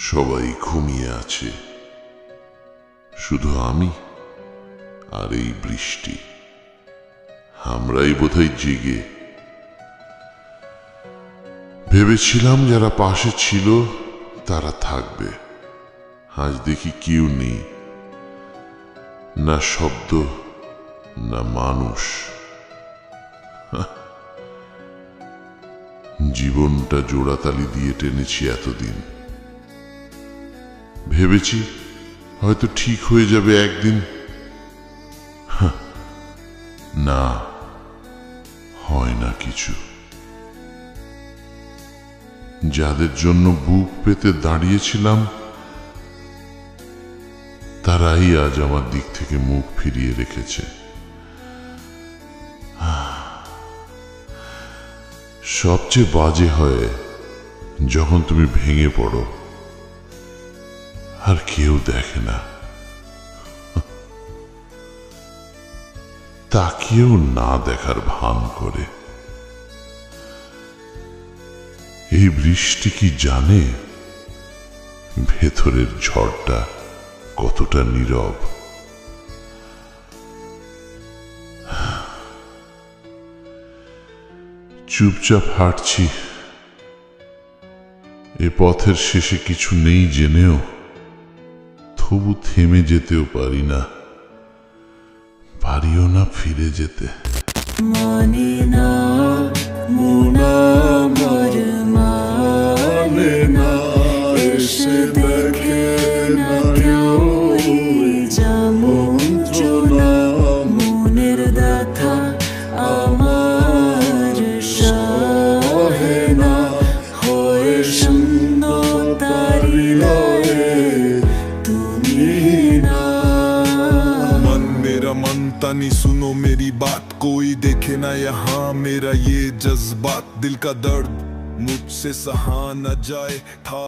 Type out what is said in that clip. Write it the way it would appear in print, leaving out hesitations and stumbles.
সবাই ঘুমিয়ে আছে, শুধু আমি আর এই বৃষ্টি। আমরাই বোধহয় জেগে। ভেবেছিলাম যারা পাশে ছিল তারা থাকবে, আজ দেখি কেউ নেই, না শব্দ না মানুষ। জীবনটা জোড়াতালি দিয়ে টেনেছি এতদিন, ভেবেছি হয়তো ঠিক হয়ে যাবে একদিন। না, হয় না কিছু। যাদের জন্য বুক পেতে দাঁড়িয়েছিলাম তারাই আজ আমার দিক থেকে মুখ ফিরিয়ে রেখেছে। সবচেয়ে বাজে হয় যখন তুমি ভেঙে পড়ো আর কেউ দেখে না, তাকিয়েও না দেখার ভান করে। এই বৃষ্টি কি জানে ভেতরের ঝড়টা কতটা নীরব? চুপচাপ হাঁটছি, এ পথের শেষে কিছু নেই জেনেও তবু থেমে যেতেও পারি না, পারিও না ফিরে যেতে। মানে না মোনা মর মানে না, এসে দেখে না কেউ যেমন চোনা। মনের ব্যথা আমার সহে না, হয়ে সুন্দর তারি লয়ে তুমি না। मन मेरा मनता नहीं, सुनो मेरी बात, कोई देखे ना यहाँ मेरा ये जज्बात। दिल का दर्द मुझसे सहा न जाए था।